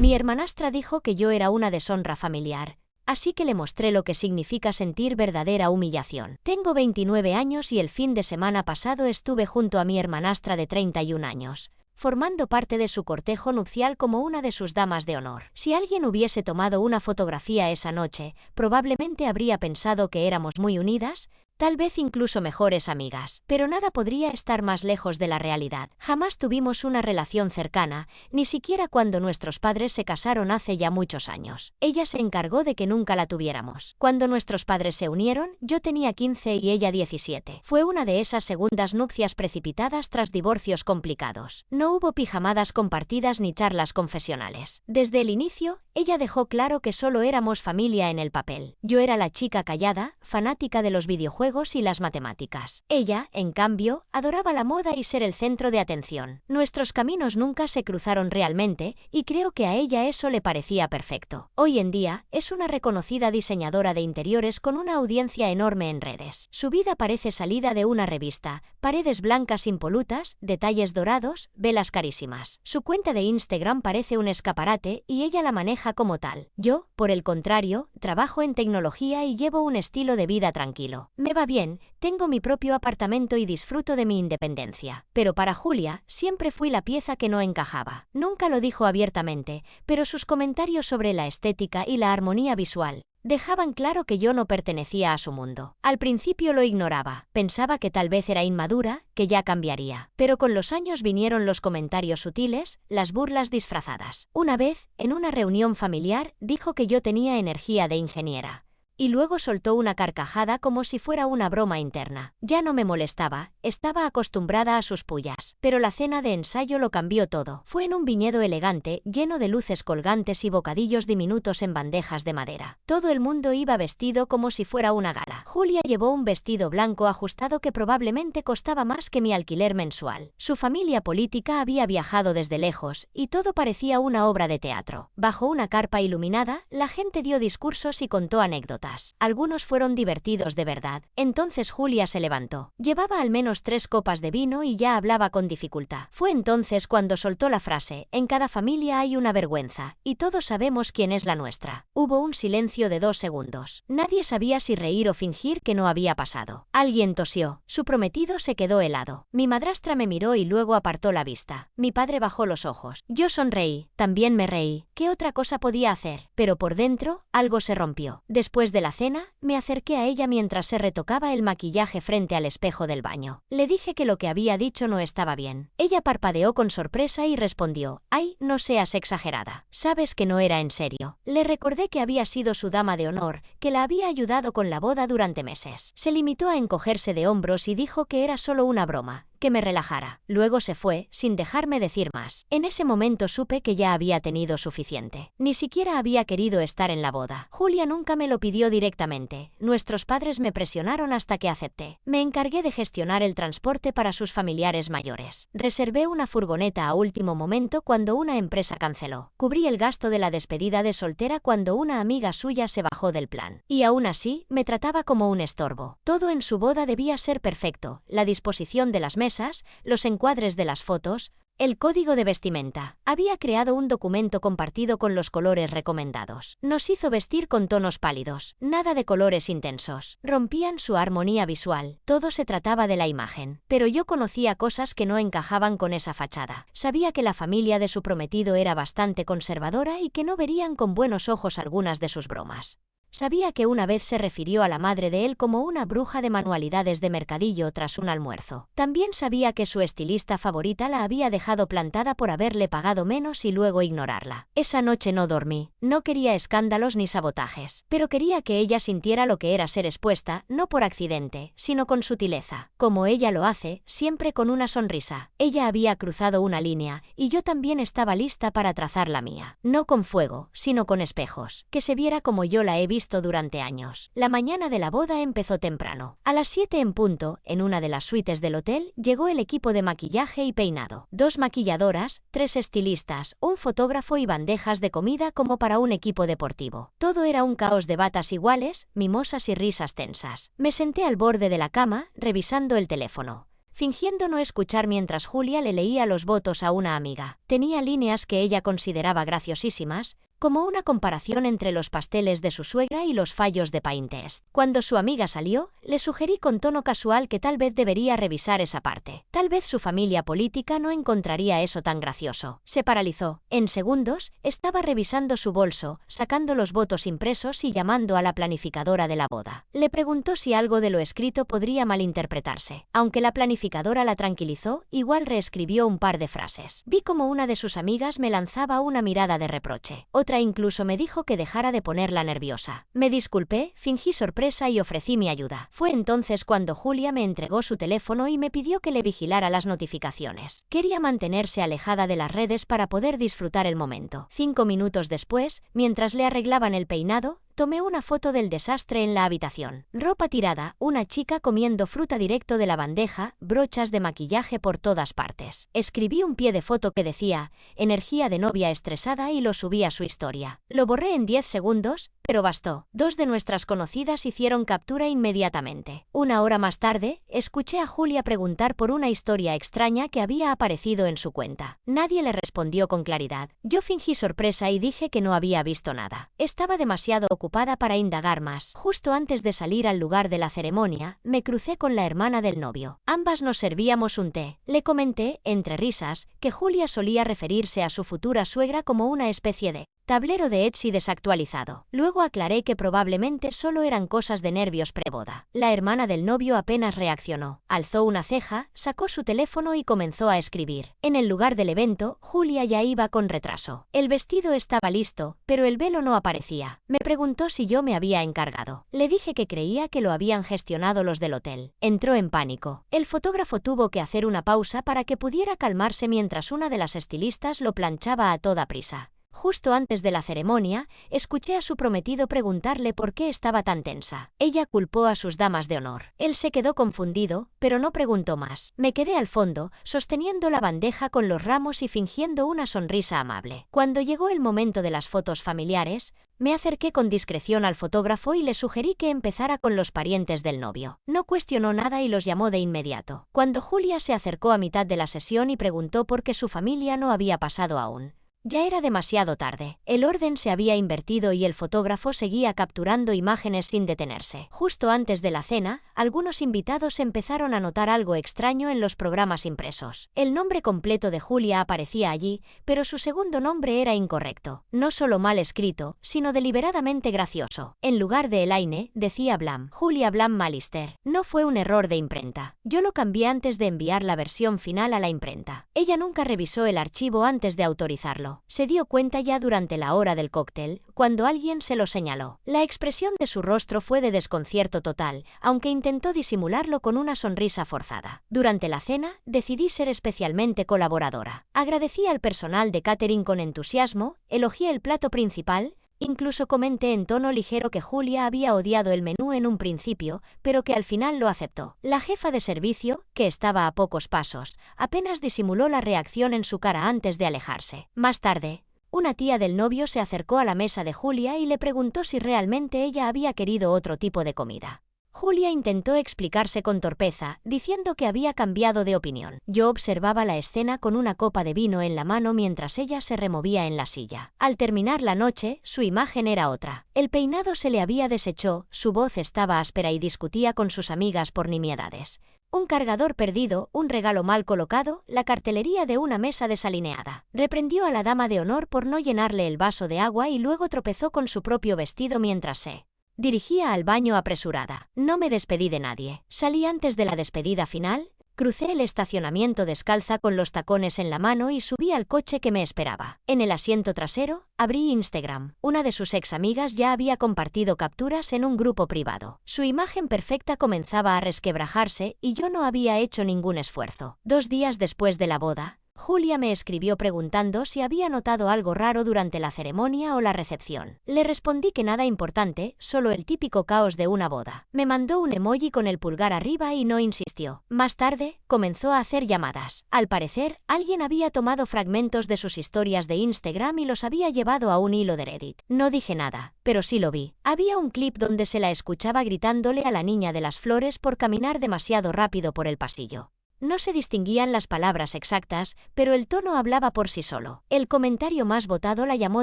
Mi hermanastra dijo que yo era una deshonra familiar, así que le mostré lo que significa sentir verdadera humillación. Tengo 29 años y el fin de semana pasado estuve junto a mi hermanastra de 31 años, formando parte de su cortejo nupcial como una de sus damas de honor. Si alguien hubiese tomado una fotografía esa noche, probablemente habría pensado que éramos muy unidas, tal vez incluso mejores amigas. Pero nada podría estar más lejos de la realidad. Jamás tuvimos una relación cercana, ni siquiera cuando nuestros padres se casaron hace ya muchos años. Ella se encargó de que nunca la tuviéramos. Cuando nuestros padres se unieron, yo tenía 15 y ella 17. Fue una de esas segundas nupcias precipitadas tras divorcios complicados. No hubo pijamadas compartidas ni charlas confesionales. Desde el inicio, ella dejó claro que solo éramos familia en el papel. Yo era la chica callada, fanática de los videojuegos y las matemáticas. Ella, en cambio, adoraba la moda y ser el centro de atención. Nuestros caminos nunca se cruzaron realmente, y creo que a ella eso le parecía perfecto. Hoy en día, es una reconocida diseñadora de interiores con una audiencia enorme en redes. Su vida parece salida de una revista: paredes blancas impolutas, detalles dorados, velas carísimas. Su cuenta de Instagram parece un escaparate y ella la maneja como tal. Yo, por el contrario, trabajo en tecnología y llevo un estilo de vida tranquilo. Me va bien, tengo mi propio apartamento y disfruto de mi independencia. Pero para Julia, siempre fui la pieza que no encajaba. Nunca lo dijo abiertamente, pero sus comentarios sobre la estética y la armonía visual dejaban claro que yo no pertenecía a su mundo. Al principio lo ignoraba, pensaba que tal vez era inmadura, que ya cambiaría. Pero con los años vinieron los comentarios sutiles, las burlas disfrazadas. Una vez, en una reunión familiar, dijo que yo tenía energía de ingeniera. Y luego soltó una carcajada como si fuera una broma interna. Ya no me molestaba, estaba acostumbrada a sus pullas. Pero la cena de ensayo lo cambió todo. Fue en un viñedo elegante, lleno de luces colgantes y bocadillos diminutos en bandejas de madera. Todo el mundo iba vestido como si fuera una gala. Julia llevó un vestido blanco ajustado que probablemente costaba más que mi alquiler mensual. Su familia política había viajado desde lejos, y todo parecía una obra de teatro. Bajo una carpa iluminada, la gente dio discursos y contó anécdotas. Algunos fueron divertidos de verdad. Entonces Julia se levantó. Llevaba al menos 3 copas de vino y ya hablaba con dificultad. Fue entonces cuando soltó la frase: en cada familia hay una vergüenza, y todos sabemos quién es la nuestra. Hubo un silencio de 2 segundos. Nadie sabía si reír o fingir que no había pasado. Alguien tosió. Su prometido se quedó helado. Mi madrastra me miró y luego apartó la vista. Mi padre bajó los ojos. Yo sonreí. También me reí. ¿Qué otra cosa podía hacer? Pero por dentro, algo se rompió. Después de la cena, me acerqué a ella mientras se retocaba el maquillaje frente al espejo del baño. Le dije que lo que había dicho no estaba bien. Ella parpadeó con sorpresa y respondió: «Ay, no seas exagerada. Sabes que no era en serio». Le recordé que había sido su dama de honor, que la había ayudado con la boda durante meses. Se limitó a encogerse de hombros y dijo que era solo una broma, que me relajara. Luego se fue, sin dejarme decir más. En ese momento supe que ya había tenido suficiente. Ni siquiera había querido estar en la boda. Julia nunca me lo pidió directamente. Nuestros padres me presionaron hasta que acepté. Me encargué de gestionar el transporte para sus familiares mayores. Reservé una furgoneta a último momento cuando una empresa canceló. Cubrí el gasto de la despedida de soltera cuando una amiga suya se bajó del plan. Y aún así, me trataba como un estorbo. Todo en su boda debía ser perfecto: la disposición de las mesas, los encuadres de las fotos, el código de vestimenta. Había creado un documento compartido con los colores recomendados. Nos hizo vestir con tonos pálidos, nada de colores intensos. Rompían su armonía visual. Todo se trataba de la imagen. Pero yo conocía cosas que no encajaban con esa fachada. Sabía que la familia de su prometido era bastante conservadora y que no verían con buenos ojos algunas de sus bromas. Sabía que una vez se refirió a la madre de él como una bruja de manualidades de mercadillo tras un almuerzo. También sabía que su estilista favorita la había dejado plantada por haberle pagado menos y luego ignorarla. Esa noche no dormí. No quería escándalos ni sabotajes, pero quería que ella sintiera lo que era ser expuesta, no por accidente, sino con sutileza. Como ella lo hace, siempre con una sonrisa. Ella había cruzado una línea, y yo también estaba lista para trazar la mía. No con fuego, sino con espejos. Que se viera como yo la he visto durante años. La mañana de la boda empezó temprano. A las 7 en punto, en una de las suites del hotel, llegó el equipo de maquillaje y peinado. 2 maquilladoras, 3 estilistas, un fotógrafo y bandejas de comida como para un equipo deportivo. Todo era un caos de batas iguales, mimosas y risas tensas. Me senté al borde de la cama, revisando el teléfono. fingiendo no escuchar mientras Julia le leía los votos a una amiga. Tenía líneas que ella consideraba graciosísimas, como una comparación entre los pasteles de su suegra y los fallos de Pinterest. Cuando su amiga salió, le sugerí con tono casual que tal vez debería revisar esa parte. Tal vez su familia política no encontraría eso tan gracioso. Se paralizó. En segundos, estaba revisando su bolso, sacando los votos impresos y llamando a la planificadora de la boda. Le preguntó si algo de lo escrito podría malinterpretarse. Aunque la planificadora la tranquilizó, igual reescribió un par de frases. Vi como una de sus amigas me lanzaba una mirada de reproche. Otra incluso me dijo que dejara de ponerla nerviosa. Me disculpé, fingí sorpresa y ofrecí mi ayuda. Fue entonces cuando Julia me entregó su teléfono y me pidió que le vigilara las notificaciones. Quería mantenerse alejada de las redes para poder disfrutar el momento. 5 minutos después, mientras le arreglaban el peinado, tomé una foto del desastre en la habitación. Ropa tirada, una chica comiendo fruta directo de la bandeja, brochas de maquillaje por todas partes. Escribí un pie de foto que decía, energía de novia estresada y lo subí a su historia. Lo borré en 10 segundos, pero bastó. 2 de nuestras conocidas hicieron captura inmediatamente. Una hora más tarde, escuché a Julia preguntar por una historia extraña que había aparecido en su cuenta. Nadie le respondió con claridad. Yo fingí sorpresa y dije que no había visto nada. Estaba demasiado ocupada para indagar más. Justo antes de salir al lugar de la ceremonia, me crucé con la hermana del novio. Ambas nos servíamos un té. Le comenté, entre risas, que Julia solía referirse a su futura suegra como una especie de tablero de Etsy desactualizado. Luego aclaré que probablemente solo eran cosas de nervios preboda. La hermana del novio apenas reaccionó. Alzó una ceja, sacó su teléfono y comenzó a escribir. En el lugar del evento, Julia ya iba con retraso. El vestido estaba listo, pero el velo no aparecía. Me preguntó si yo me había encargado. Le dije que creía que lo habían gestionado los del hotel. Entró en pánico. El fotógrafo tuvo que hacer una pausa para que pudiera calmarse mientras una de las estilistas lo planchaba a toda prisa. Justo antes de la ceremonia, escuché a su prometido preguntarle por qué estaba tan tensa. Ella culpó a sus damas de honor. Él se quedó confundido, pero no preguntó más. Me quedé al fondo, sosteniendo la bandeja con los ramos y fingiendo una sonrisa amable. Cuando llegó el momento de las fotos familiares, me acerqué con discreción al fotógrafo y le sugerí que empezara con los parientes del novio. No cuestionó nada y los llamó de inmediato. Cuando Julia se acercó a mitad de la sesión y preguntó por qué su familia no había pasado aún. Ya era demasiado tarde. El orden se había invertido y el fotógrafo seguía capturando imágenes sin detenerse. Justo antes de la cena, algunos invitados empezaron a notar algo extraño en los programas impresos. El nombre completo de Julia aparecía allí, pero su segundo nombre era incorrecto. No solo mal escrito, sino deliberadamente gracioso. En lugar de Elaine, decía Blam. Julia Blam Malister. No fue un error de imprenta. Yo lo cambié antes de enviar la versión final a la imprenta. Ella nunca revisó el archivo antes de autorizarlo. Se dio cuenta ya durante la hora del cóctel, cuando alguien se lo señaló. La expresión de su rostro fue de desconcierto total, aunque intentó disimularlo con una sonrisa forzada. Durante la cena, decidí ser especialmente colaboradora. Agradecí al personal de catering con entusiasmo, elogié el plato principal. Incluso comenté en tono ligero que Julia había odiado el menú en un principio, pero que al final lo aceptó. La jefa de servicio, que estaba a pocos pasos, apenas disimuló la reacción en su cara antes de alejarse. Más tarde, una tía del novio se acercó a la mesa de Julia y le preguntó si realmente ella había querido otro tipo de comida. Julia intentó explicarse con torpeza, diciendo que había cambiado de opinión. Yo observaba la escena con una copa de vino en la mano mientras ella se removía en la silla. Al terminar la noche, su imagen era otra. El peinado se le había deshecho, su voz estaba áspera y discutía con sus amigas por nimiedades. Un cargador perdido, un regalo mal colocado, la cartelería de una mesa desalineada. Reprendió a la dama de honor por no llenarle el vaso de agua y luego tropezó con su propio vestido mientras se dirigía al baño apresurada. No me despedí de nadie. Salí antes de la despedida final, crucé el estacionamiento descalza con los tacones en la mano y subí al coche que me esperaba. En el asiento trasero, abrí Instagram. Una de sus ex amigas ya había compartido capturas en un grupo privado. Su imagen perfecta comenzaba a resquebrajarse y yo no había hecho ningún esfuerzo. 2 días después de la boda, Julia me escribió preguntando si había notado algo raro durante la ceremonia o la recepción. Le respondí que nada importante, solo el típico caos de una boda. Me mandó un emoji con el pulgar arriba y no insistió. Más tarde, comenzó a hacer llamadas. Al parecer, alguien había tomado fragmentos de sus historias de Instagram y los había llevado a un hilo de Reddit. No dije nada, pero sí lo vi. Había un clip donde se la escuchaba gritándole a la niña de las flores por caminar demasiado rápido por el pasillo. No se distinguían las palabras exactas, pero el tono hablaba por sí solo. El comentario más votado la llamó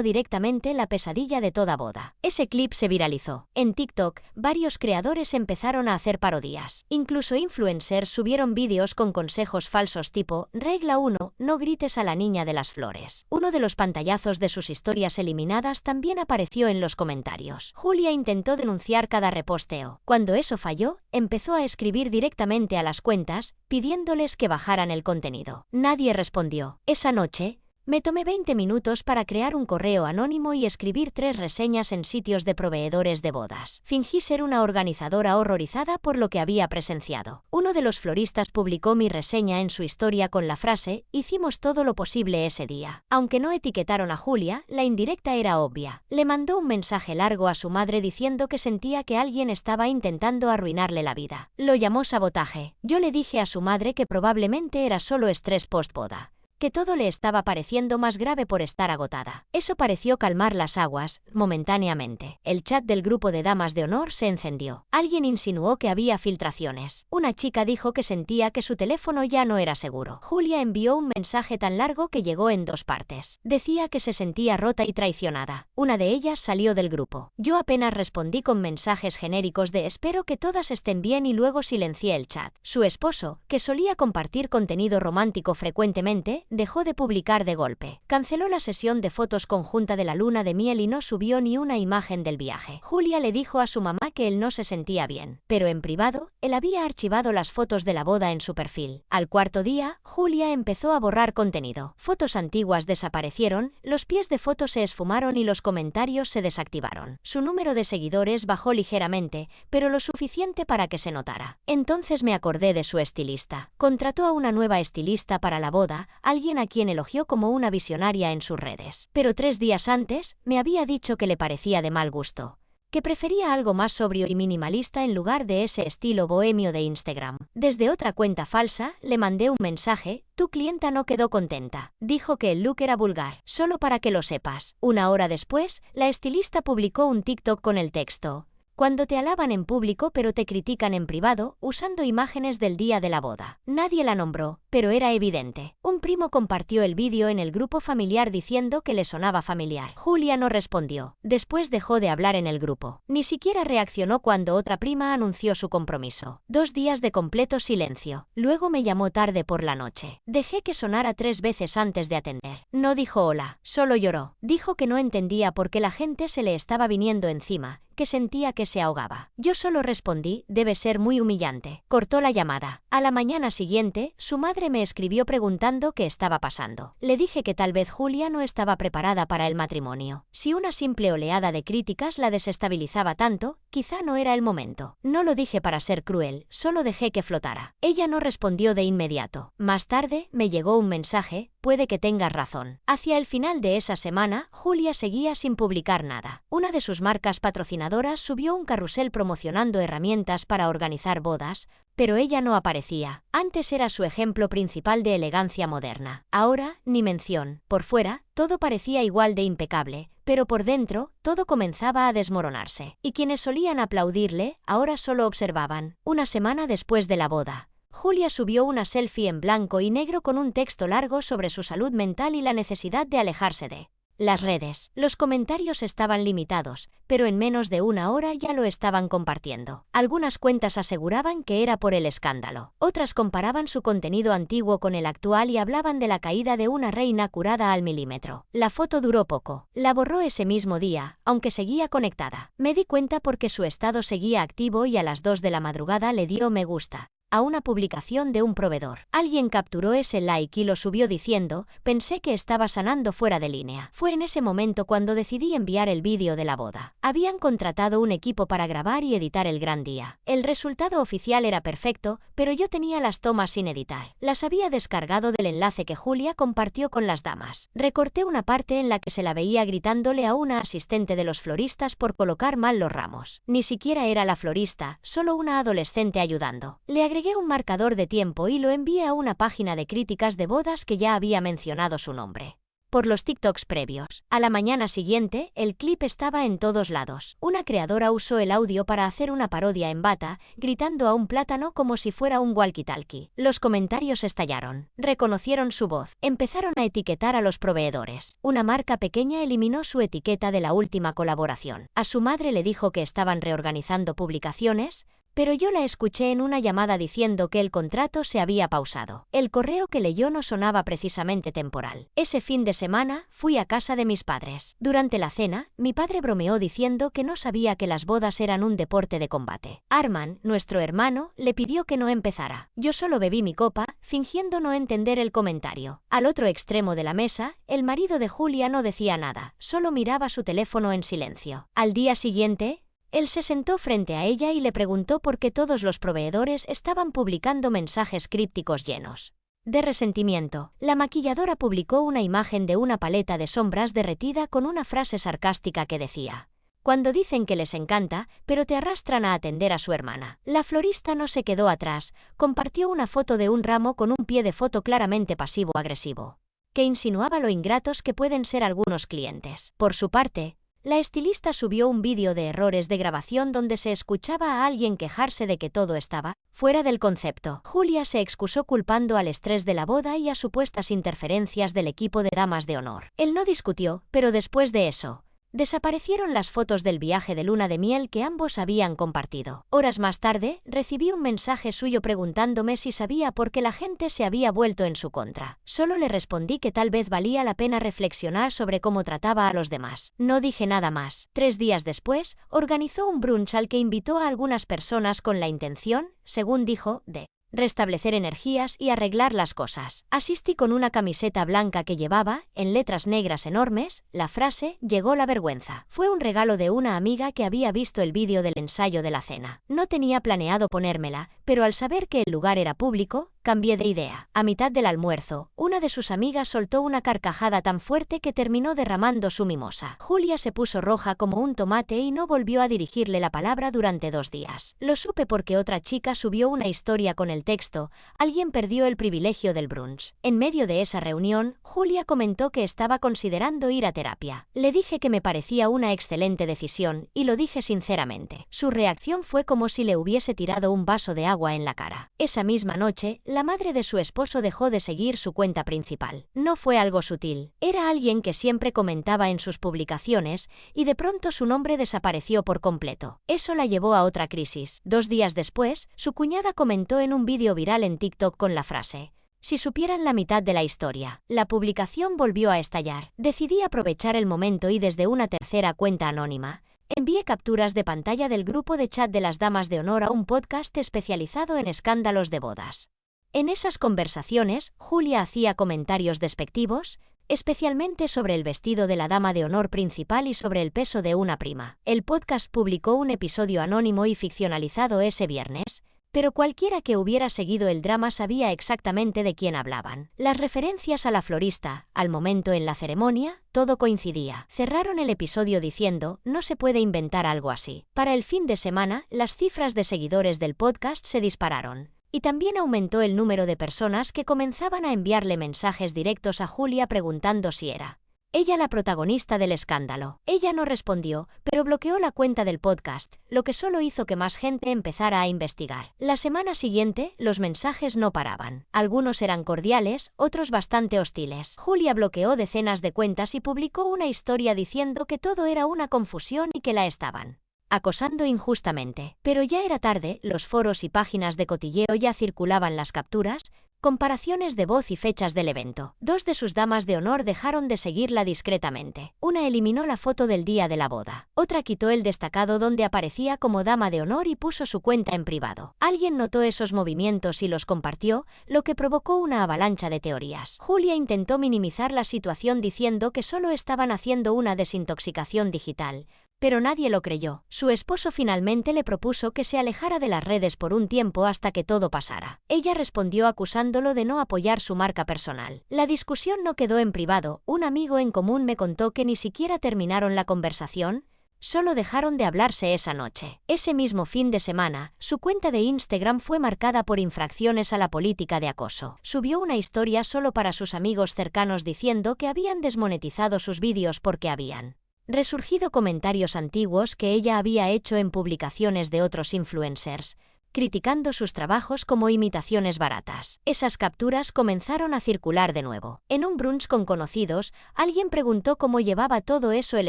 directamente la pesadilla de toda boda. Ese clip se viralizó. En TikTok, varios creadores empezaron a hacer parodias. Incluso influencers subieron vídeos con consejos falsos tipo: Regla 1, no grites a la niña de las flores. Uno de los pantallazos de sus historias eliminadas también apareció en los comentarios. Julia intentó denunciar cada reposteo. Cuando eso falló, empezó a escribir directamente a las cuentas, pidiéndoles que bajaran el contenido. Nadie respondió. Esa noche, me tomé 20 minutos para crear un correo anónimo y escribir 3 reseñas en sitios de proveedores de bodas. Fingí ser una organizadora horrorizada por lo que había presenciado. Uno de los floristas publicó mi reseña en su historia con la frase: hicimos todo lo posible ese día. Aunque no etiquetaron a Julia, la indirecta era obvia. Le mandó un mensaje largo a su madre diciendo que sentía que alguien estaba intentando arruinarle la vida. Lo llamó sabotaje. Yo le dije a su madre que probablemente era solo estrés post-boda, que todo le estaba pareciendo más grave por estar agotada. Eso pareció calmar las aguas, momentáneamente. El chat del grupo de damas de honor se encendió. Alguien insinuó que había filtraciones. Una chica dijo que sentía que su teléfono ya no era seguro. Julia envió un mensaje tan largo que llegó en 2 partes. Decía que se sentía rota y traicionada. Una de ellas salió del grupo. Yo apenas respondí con mensajes genéricos de espero que todas estén bien y luego silencié el chat. Su esposo, que solía compartir contenido romántico frecuentemente, dejó de publicar de golpe. Canceló la sesión de fotos conjunta de la luna de miel y no subió ni una imagen del viaje. Julia le dijo a su mamá que él no se sentía bien, pero en privado, él había archivado las fotos de la boda en su perfil. Al 4.º día, Julia empezó a borrar contenido. Fotos antiguas desaparecieron, los pies de fotos se esfumaron y los comentarios se desactivaron. Su número de seguidores bajó ligeramente, pero lo suficiente para que se notara. Entonces me acordé de su estilista. Contrató a una nueva estilista para la boda, alguien a quien elogió como una visionaria en sus redes. Pero 3 días antes, me había dicho que le parecía de mal gusto, que prefería algo más sobrio y minimalista en lugar de ese estilo bohemio de Instagram. Desde otra cuenta falsa, le mandé un mensaje: tu clienta no quedó contenta. Dijo que el look era vulgar. Solo para que lo sepas. 1 hora después, la estilista publicó un TikTok con el texto: cuando te alaban en público pero te critican en privado, usando imágenes del día de la boda. Nadie la nombró, pero era evidente. Un primo compartió el vídeo en el grupo familiar diciendo que le sonaba familiar. Julia no respondió. Después dejó de hablar en el grupo. Ni siquiera reaccionó cuando otra prima anunció su compromiso. 2 días de completo silencio. Luego me llamó tarde por la noche. Dejé que sonara 3 veces antes de atender. No dijo hola, solo lloró. Dijo que no entendía por qué la gente se le estaba viniendo encima, que sentía que se ahogaba. Yo solo respondí: debe ser muy humillante. Cortó la llamada. A la mañana siguiente, su madre me escribió preguntando qué estaba pasando. Le dije que tal vez Julia no estaba preparada para el matrimonio. Si una simple oleada de críticas la desestabilizaba tanto, quizá no era el momento. No lo dije para ser cruel, solo dejé que flotara. Ella no respondió de inmediato. Más tarde, me llegó un mensaje: puede que tengas razón. Hacia el final de esa semana, Julia seguía sin publicar nada. Una de sus marcas patrocinadoras subió un carrusel promocionando herramientas para organizar bodas, pero ella no aparecía. Antes era su ejemplo principal de elegancia moderna. Ahora, ni mención. Por fuera, todo parecía igual de impecable, pero por dentro, todo comenzaba a desmoronarse. Y quienes solían aplaudirle, ahora solo observaban. 1 semana después de la boda, Julia subió una selfie en blanco y negro con un texto largo sobre su salud mental y la necesidad de alejarse de las redes. Los comentarios estaban limitados, pero en menos de 1 hora ya lo estaban compartiendo. Algunas cuentas aseguraban que era por el escándalo. Otras comparaban su contenido antiguo con el actual y hablaban de la caída de una reina curada al milímetro. La foto duró poco. La borró ese mismo día, aunque seguía conectada. Me di cuenta porque su estado seguía activo y a las 2 de la madrugada le dio me gusta a una publicación de un proveedor. Alguien capturó ese like y lo subió diciendo: pensé que estaba sanando fuera de línea. Fue en ese momento cuando decidí enviar el vídeo de la boda. Habían contratado un equipo para grabar y editar el gran día. El resultado oficial era perfecto, pero yo tenía las tomas sin editar. Las había descargado del enlace que Julia compartió con las damas. Recorté una parte en la que se la veía gritándole a una asistente de los floristas por colocar mal los ramos. Ni siquiera era la florista, solo una adolescente ayudando. Le agregué un marcador de tiempo y lo envié a una página de críticas de bodas que ya había mencionado su nombre. por los TikToks previos. A la mañana siguiente, el clip estaba en todos lados. Una creadora usó el audio para hacer una parodia en bata, gritando a un plátano como si fuera un walkie-talkie. Los comentarios estallaron. Reconocieron su voz. Empezaron a etiquetar a los proveedores. Una marca pequeña eliminó su etiqueta de la última colaboración. A su madre le dijo que estaban reorganizando publicaciones, pero yo la escuché en una llamada diciendo que el contrato se había pausado. El correo que leyó no sonaba precisamente temporal. Ese fin de semana fui a casa de mis padres. Durante la cena, mi padre bromeó diciendo que no sabía que las bodas eran un deporte de combate. Arman, nuestro hermano, le pidió que no empezara. Yo solo bebí mi copa, fingiendo no entender el comentario. Al otro extremo de la mesa, el marido de Julia no decía nada, solo miraba su teléfono en silencio. Al día siguiente, él se sentó frente a ella y le preguntó por qué todos los proveedores estaban publicando mensajes crípticos llenos de resentimiento. La maquilladora publicó una imagen de una paleta de sombras derretida con una frase sarcástica que decía: "Cuando dicen que les encanta, pero te arrastran a atender a su hermana". La florista no se quedó atrás, compartió una foto de un ramo con un pie de foto claramente pasivo-agresivo, que insinuaba lo ingratos que pueden ser algunos clientes. Por su parte, la estilista subió un vídeo de errores de grabación donde se escuchaba a alguien quejarse de que todo estaba fuera del concepto. Julia se excusó culpando al estrés de la boda y a supuestas interferencias del equipo de damas de honor. Él no discutió, pero después de eso, desaparecieron las fotos del viaje de luna de miel que ambos habían compartido. Horas más tarde, recibí un mensaje suyo preguntándome si sabía por qué la gente se había vuelto en su contra. Solo le respondí que tal vez valía la pena reflexionar sobre cómo trataba a los demás. No dije nada más. 3 días después, organizó un brunch al que invitó a algunas personas con la intención, según dijo, de restablecer energías y arreglar las cosas. Asistí con una camiseta blanca que llevaba, en letras negras enormes, la frase "Llegó la vergüenza". Fue un regalo de una amiga que había visto el vídeo del ensayo de la cena. No tenía planeado ponérmela, pero al saber que el lugar era público, cambié de idea. A mitad del almuerzo, una de sus amigas soltó una carcajada tan fuerte que terminó derramando su mimosa. Julia se puso roja como un tomate y no volvió a dirigirle la palabra durante 2 días. Lo supe porque otra chica subió una historia con el texto: "Alguien perdió el privilegio del brunch". En medio de esa reunión, Julia comentó que estaba considerando ir a terapia. Le dije que me parecía una excelente decisión, y lo dije sinceramente. Su reacción fue como si le hubiese tirado un vaso de agua en la cara. Esa misma noche, la madre de su esposo dejó de seguir su cuenta principal. No fue algo sutil. Era alguien que siempre comentaba en sus publicaciones, y de pronto su nombre desapareció por completo. Eso la llevó a otra crisis. 2 días después, su cuñada comentó en un vídeo viral en TikTok con la frase: "Si supieran la mitad de la historia". La publicación volvió a estallar. Decidí aprovechar el momento y desde una tercera cuenta anónima, envié capturas de pantalla del grupo de chat de las damas de honor a un podcast especializado en escándalos de bodas. En esas conversaciones, Julia hacía comentarios despectivos, especialmente sobre el vestido de la dama de honor principal y sobre el peso de una prima. El podcast publicó un episodio anónimo y ficcionalizado ese viernes, pero cualquiera que hubiera seguido el drama sabía exactamente de quién hablaban. Las referencias a la florista, al momento en la ceremonia, todo coincidía. Cerraron el episodio diciendo: "No se puede inventar algo así". Para el fin de semana, las cifras de seguidores del podcast se dispararon. Y también aumentó el número de personas que comenzaban a enviarle mensajes directos a Julia preguntando si era ella la protagonista del escándalo. Ella no respondió, pero bloqueó la cuenta del podcast, lo que solo hizo que más gente empezara a investigar. La semana siguiente, los mensajes no paraban. Algunos eran cordiales, otros bastante hostiles. Julia bloqueó decenas de cuentas y publicó una historia diciendo que todo era una confusión y que la estaban acosando injustamente. Pero ya era tarde, los foros y páginas de cotilleo ya circulaban las capturas, comparaciones de voz y fechas del evento. 2 de sus damas de honor dejaron de seguirla discretamente. Una eliminó la foto del día de la boda. Otra quitó el destacado donde aparecía como dama de honor y puso su cuenta en privado. Alguien notó esos movimientos y los compartió, lo que provocó una avalancha de teorías. Julia intentó minimizar la situación diciendo que solo estaban haciendo una desintoxicación digital, pero nadie lo creyó. Su esposo finalmente le propuso que se alejara de las redes por un tiempo hasta que todo pasara. Ella respondió acusándolo de no apoyar su marca personal. La discusión no quedó en privado. Un amigo en común me contó que ni siquiera terminaron la conversación, Solo dejaron de hablarse esa noche. Ese mismo fin de semana, su cuenta de Instagram fue marcada por infracciones a la política de acoso. Subió una historia solo para sus amigos cercanos diciendo que habían desmonetizado sus vídeos porque habían resurgido comentarios antiguos que ella había hecho en publicaciones de otros influencers, criticando sus trabajos como imitaciones baratas. Esas capturas comenzaron a circular de nuevo. En un brunch con conocidos, alguien preguntó cómo llevaba todo eso el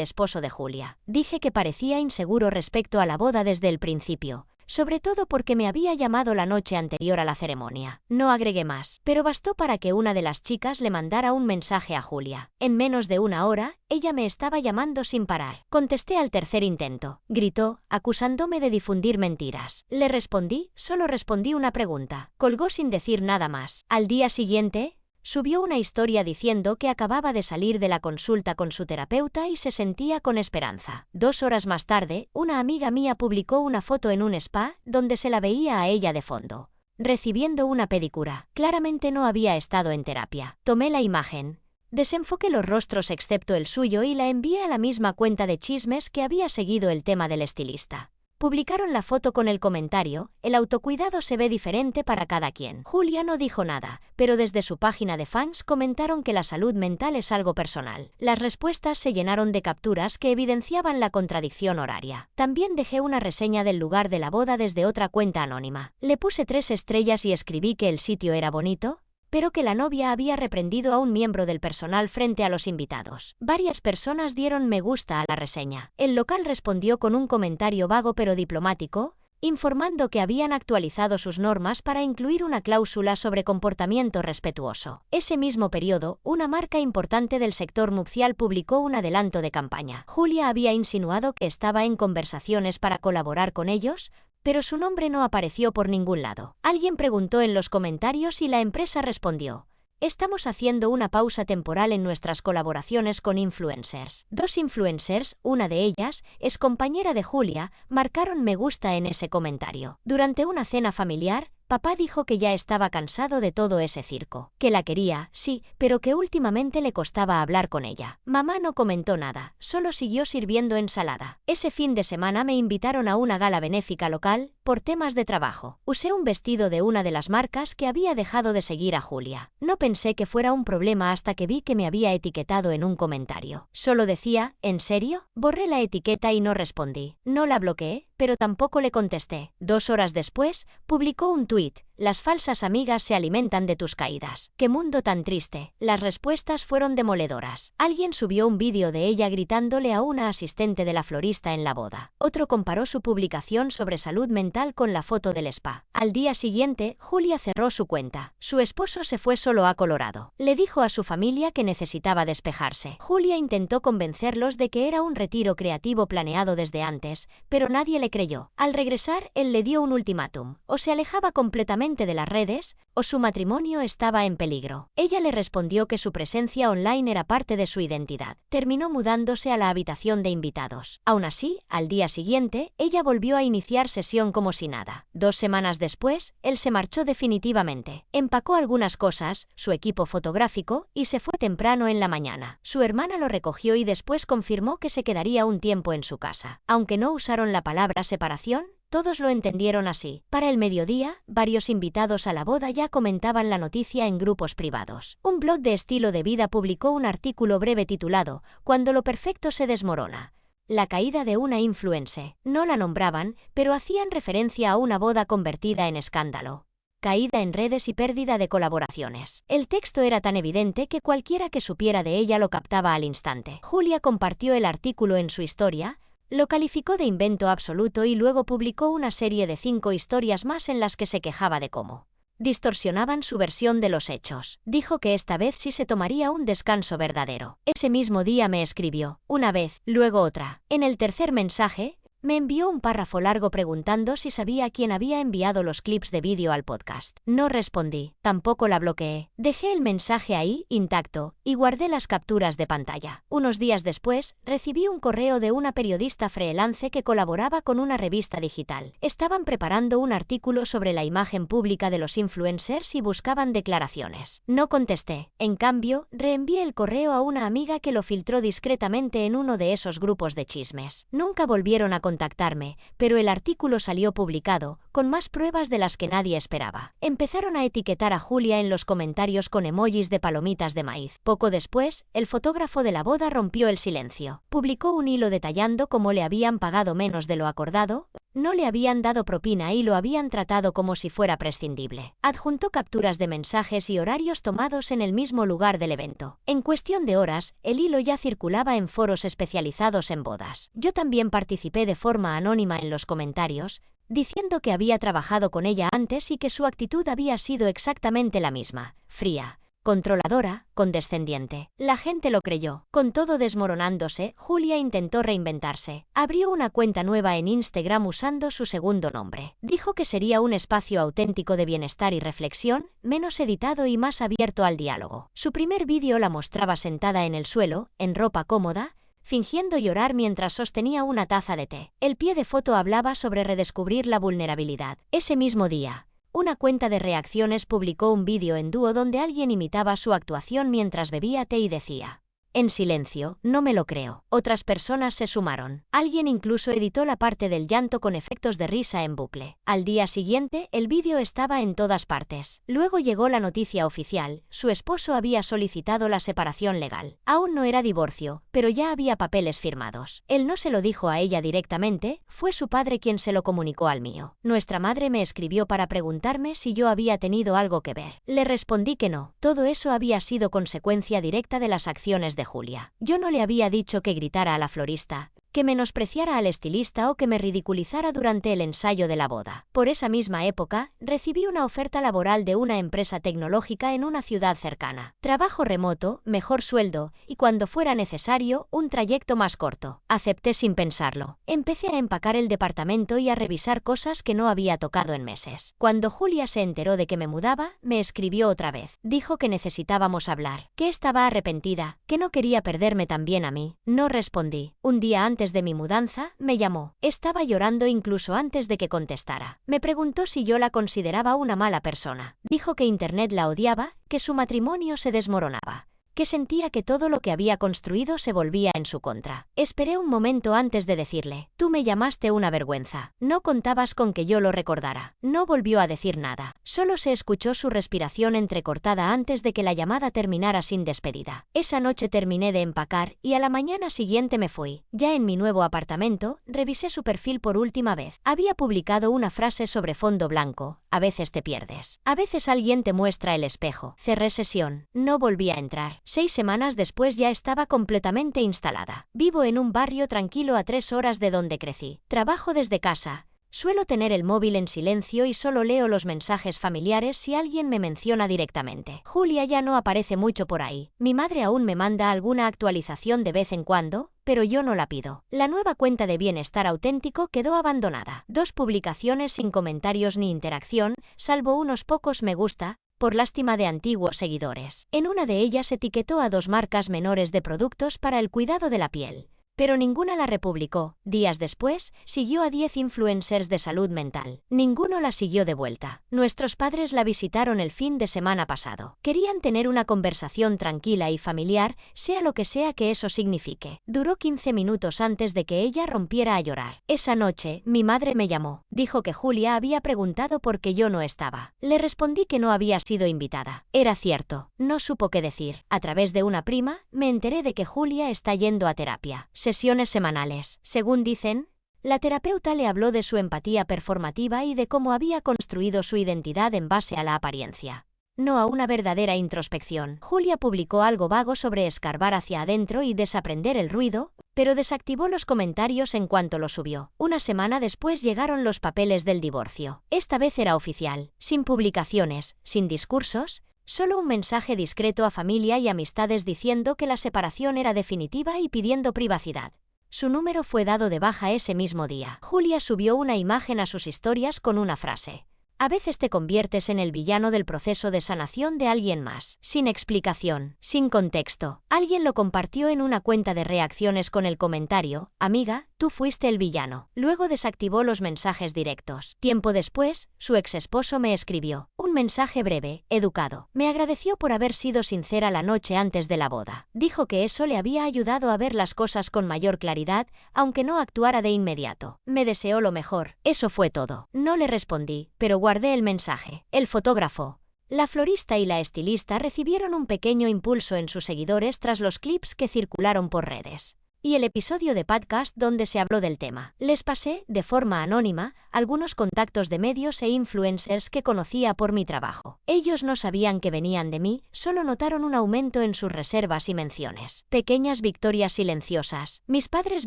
esposo de Julia. Dije que parecía inseguro respecto a la boda desde el principio, sobre todo porque me había llamado la noche anterior a la ceremonia. No agregué más, pero bastó para que una de las chicas le mandara un mensaje a Julia. En menos de una hora, ella me estaba llamando sin parar. Contesté al tercer intento. Gritó, acusándome de difundir mentiras. Le respondí, solo respondí una pregunta. Colgó sin decir nada más. Al día siguiente, subió una historia diciendo que acababa de salir de la consulta con su terapeuta y se sentía con esperanza. 2 horas más tarde, una amiga mía publicó una foto en un spa donde se la veía a ella de fondo, recibiendo una pedicura. Claramente no había estado en terapia. Tomé la imagen, desenfoqué los rostros excepto el suyo y la envié a la misma cuenta de chismes que había seguido el tema del estilista. Publicaron la foto con el comentario, el autocuidado se ve diferente para cada quien. Julia no dijo nada, pero desde su página de fans comentaron que la salud mental es algo personal. Las respuestas se llenaron de capturas que evidenciaban la contradicción horaria. También dejé una reseña del lugar de la boda desde otra cuenta anónima. Le puse 3 estrellas y escribí que el sitio era bonito, pero que la novia había reprendido a un miembro del personal frente a los invitados. Varias personas dieron me gusta a la reseña. El local respondió con un comentario vago pero diplomático, informando que habían actualizado sus normas para incluir una cláusula sobre comportamiento respetuoso. Ese mismo periodo, una marca importante del sector nupcial publicó un adelanto de campaña. Julia había insinuado que estaba en conversaciones para colaborar con ellos, pero su nombre no apareció por ningún lado. Alguien preguntó en los comentarios y la empresa respondió: estamos haciendo una pausa temporal en nuestras colaboraciones con influencers. 2 influencers, una de ellas, es compañera de Julia, marcaron me gusta en ese comentario. Durante una cena familiar, papá dijo que ya estaba cansado de todo ese circo. Que la quería, sí, pero que últimamente le costaba hablar con ella. Mamá no comentó nada, solo siguió sirviendo ensalada. Ese fin de semana me invitaron a una gala benéfica local, por temas de trabajo. Usé un vestido de una de las marcas que había dejado de seguir a Julia. No pensé que fuera un problema hasta que vi que me había etiquetado en un comentario. Solo decía, ¿en serio? Borré la etiqueta y no respondí. No la bloqueé, pero tampoco le contesté. 2 horas después, publicó un tuit: las falsas amigas se alimentan de tus caídas. ¡Qué mundo tan triste! Las respuestas fueron demoledoras. Alguien subió un vídeo de ella gritándole a una asistente de la florista en la boda. Otro comparó su publicación sobre salud mental con la foto del spa. Al día siguiente, Julia cerró su cuenta. Su esposo se fue solo a Colorado. Le dijo a su familia que necesitaba despejarse. Julia intentó convencerlos de que era un retiro creativo planeado desde antes, pero nadie le creyó. Al regresar, él le dio un ultimátum: o se alejaba completamente de las redes, o su matrimonio estaba en peligro. Ella le respondió que su presencia online era parte de su identidad. Terminó mudándose a la habitación de invitados. Aún así, al día siguiente, ella volvió a iniciar sesión como si nada. 2 semanas después, él se marchó definitivamente. Empacó algunas cosas, su equipo fotográfico, y se fue temprano en la mañana. Su hermana lo recogió y después confirmó que se quedaría un tiempo en su casa. Aunque no usaron la palabra separación, todos lo entendieron así. Para el mediodía, varios invitados a la boda ya comentaban la noticia en grupos privados. Un blog de estilo de vida publicó un artículo breve titulado «Cuando lo perfecto se desmorona. La caída de una influencer». No la nombraban, pero hacían referencia a una boda convertida en escándalo, caída en redes y pérdida de colaboraciones. El texto era tan evidente que cualquiera que supiera de ella lo captaba al instante. Julia compartió el artículo en su historia, lo calificó de invento absoluto y luego publicó una serie de 5 historias más en las que se quejaba de cómo distorsionaban su versión de los hechos. Dijo que esta vez sí se tomaría un descanso verdadero. Ese mismo día me escribió, una vez, luego otra. En el tercer mensaje, Me envió un párrafo largo preguntando si sabía quién había enviado los clips de vídeo al podcast. No respondí, tampoco la bloqueé. Dejé el mensaje ahí, intacto, y guardé las capturas de pantalla. Unos días después, recibí un correo de una periodista freelance que colaboraba con una revista digital. Estaban preparando un artículo sobre la imagen pública de los influencers y buscaban declaraciones. No contesté. En cambio, reenvié el correo a una amiga que lo filtró discretamente en uno de esos grupos de chismes. Nunca volvieron a contactarme, pero el artículo salió publicado, con más pruebas de las que nadie esperaba. Empezaron a etiquetar a Julia en los comentarios con emojis de palomitas de maíz. Poco después, el fotógrafo de la boda rompió el silencio. Publicó un hilo detallando cómo le habían pagado menos de lo acordado, no le habían dado propina y lo habían tratado como si fuera prescindible. Adjuntó capturas de mensajes y horarios tomados en el mismo lugar del evento. En cuestión de horas, el hilo ya circulaba en foros especializados en bodas. Yo también participé de forma anónima en los comentarios, diciendo que había trabajado con ella antes y que su actitud había sido exactamente la misma, fría, controladora, condescendiente. La gente lo creyó. Con todo desmoronándose, Julia intentó reinventarse. Abrió una cuenta nueva en Instagram usando su segundo nombre. Dijo que sería un espacio auténtico de bienestar y reflexión, menos editado y más abierto al diálogo. Su primer vídeo la mostraba sentada en el suelo, en ropa cómoda, fingiendo llorar mientras sostenía una taza de té. El pie de foto hablaba sobre redescubrir la vulnerabilidad. Ese mismo día, una cuenta de reacciones publicó un vídeo en dúo donde alguien imitaba su actuación mientras bebía té y decía: en silencio, no me lo creo. Otras personas se sumaron. Alguien incluso editó la parte del llanto con efectos de risa en bucle. Al día siguiente, el vídeo estaba en todas partes. Luego llegó la noticia oficial: su esposo había solicitado la separación legal. Aún no era divorcio, pero ya había papeles firmados. Él no se lo dijo a ella directamente, fue su padre quien se lo comunicó al mío. Nuestra madre me escribió para preguntarme si yo había tenido algo que ver. Le respondí que no. Todo eso había sido consecuencia directa de las acciones de Julia. Yo no le había dicho que gritara a la florista, que menospreciara al estilista o que me ridiculizara durante el ensayo de la boda. Por esa misma época, recibí una oferta laboral de una empresa tecnológica en una ciudad cercana. Trabajo remoto, mejor sueldo y, cuando fuera necesario, un trayecto más corto. Acepté sin pensarlo. Empecé a empacar el departamento y a revisar cosas que no había tocado en meses. Cuando Julia se enteró de que me mudaba, me escribió otra vez. Dijo que necesitábamos hablar, que estaba arrepentida, que no quería perderme también a mí. No respondí. Un día antes de mi mudanza, me llamó. Estaba llorando incluso antes de que contestara. Me preguntó si yo la consideraba una mala persona. Dijo que Internet la odiaba, que su matrimonio se desmoronaba, que sentía que todo lo que había construido se volvía en su contra. Esperé un momento antes de decirle: tú me llamaste una vergüenza. No contabas con que yo lo recordara. No volvió a decir nada. Solo se escuchó su respiración entrecortada antes de que la llamada terminara sin despedida. Esa noche terminé de empacar y a la mañana siguiente me fui. Ya en mi nuevo apartamento, revisé su perfil por última vez. Había publicado una frase sobre fondo blanco: a veces te pierdes. A veces alguien te muestra el espejo. Cerré sesión. No volví a entrar. 6 semanas después ya estaba completamente instalada. Vivo en un barrio tranquilo a 3 horas de donde crecí. Trabajo desde casa. Suelo tener el móvil en silencio y solo leo los mensajes familiares si alguien me menciona directamente. Julia ya no aparece mucho por ahí. Mi madre aún me manda alguna actualización de vez en cuando, pero yo no la pido. La nueva cuenta de Bienestar Auténtico quedó abandonada. 2 publicaciones sin comentarios ni interacción, salvo unos pocos me gusta, por lástima de antiguos seguidores. En una de ellas etiquetó a 2 marcas menores de productos para el cuidado de la piel, pero ninguna la republicó. Días después, siguió a 10 influencers de salud mental. Ninguno la siguió de vuelta. Nuestros padres la visitaron el fin de semana pasado. Querían tener una conversación tranquila y familiar, sea lo que sea que eso signifique. Duró 15 minutos antes de que ella rompiera a llorar. Esa noche, mi madre me llamó. Dijo que Julia había preguntado por qué yo no estaba. Le respondí que no había sido invitada. Era cierto. No supo qué decir. A través de una prima, me enteré de que Julia está yendo a terapia. Sesiones semanales. Según dicen, la terapeuta le habló de su empatía performativa y de cómo había construido su identidad en base a la apariencia, no a una verdadera introspección. Julia publicó algo vago sobre escarbar hacia adentro y desaprender el ruido, pero desactivó los comentarios en cuanto lo subió. Una semana después llegaron los papeles del divorcio. Esta vez era oficial, sin publicaciones, sin discursos, solo un mensaje discreto a familia y amistades diciendo que la separación era definitiva y pidiendo privacidad. Su número fue dado de baja ese mismo día. Julia subió una imagen a sus historias con una frase. A veces te conviertes en el villano del proceso de sanación de alguien más. Sin explicación, sin contexto. Alguien lo compartió en una cuenta de reacciones con el comentario: amiga, tú fuiste el villano. Luego desactivó los mensajes directos. Tiempo después, su ex esposo me escribió un mensaje breve, educado. Me agradeció por haber sido sincera la noche antes de la boda. Dijo que eso le había ayudado a ver las cosas con mayor claridad, aunque no actuara de inmediato. Me deseó lo mejor. Eso fue todo. No le respondí, pero guardé el mensaje. El fotógrafo, la florista y la estilista recibieron un pequeño impulso en sus seguidores tras los clips que circularon por redes y el episodio de podcast donde se habló del tema. Les pasé, de forma anónima, algunos contactos de medios e influencers que conocía por mi trabajo. Ellos no sabían que venían de mí, solo notaron un aumento en sus reservas y menciones. Pequeñas victorias silenciosas. Mis padres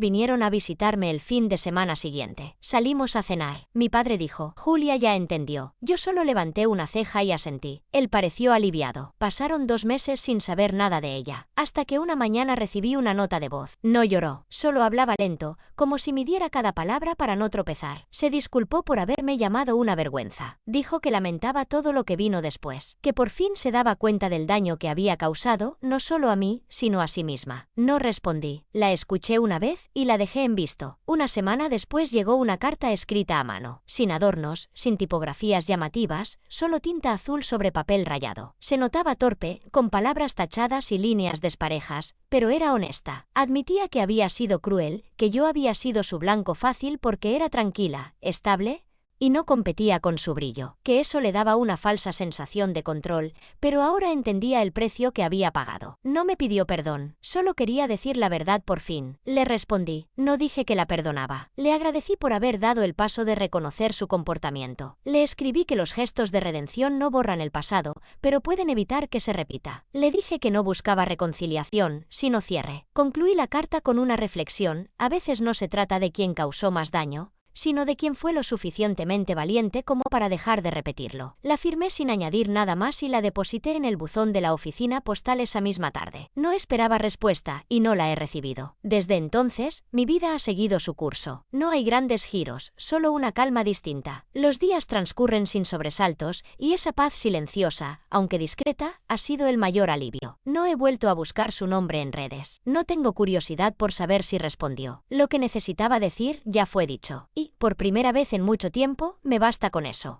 vinieron a visitarme el fin de semana siguiente. Salimos a cenar. Mi padre dijo: Julia ya entendió. Yo solo levanté una ceja y asentí. Él pareció aliviado. Pasaron 2 meses sin saber nada de ella, hasta que una mañana recibí una nota de voz. No lloró, solo hablaba lento, como si midiera cada palabra para no tropezar. Se disculpó por haberme llamado una vergüenza. Dijo que lamentaba todo lo que vino después, que por fin se daba cuenta del daño que había causado, no solo a mí, sino a sí misma. No respondí. La escuché una vez y la dejé en visto. Una semana después llegó una carta escrita a mano, sin adornos, sin tipografías llamativas, solo tinta azul sobre papel rayado. Se notaba torpe, con palabras tachadas y líneas desparejas, pero era honesta. Admitía que había sido cruel, que yo había sido su blanco fácil porque era tranquila, estable y no competía con su brillo, que eso le daba una falsa sensación de control, pero ahora entendía el precio que había pagado. No me pidió perdón, solo quería decir la verdad por fin. Le respondí, no dije que la perdonaba. Le agradecí por haber dado el paso de reconocer su comportamiento. Le escribí que los gestos de redención no borran el pasado, pero pueden evitar que se repita. Le dije que no buscaba reconciliación, sino cierre. Concluí la carta con una reflexión: a veces no se trata de quién causó más daño, sino de quien fue lo suficientemente valiente como para dejar de repetirlo. La firmé sin añadir nada más y la deposité en el buzón de la oficina postal esa misma tarde. No esperaba respuesta y no la he recibido. Desde entonces, mi vida ha seguido su curso. No hay grandes giros, solo una calma distinta. Los días transcurren sin sobresaltos y esa paz silenciosa, aunque discreta, ha sido el mayor alivio. No he vuelto a buscar su nombre en redes. No tengo curiosidad por saber si respondió. Lo que necesitaba decir ya fue dicho. Y, por primera vez en mucho tiempo, me basta con eso.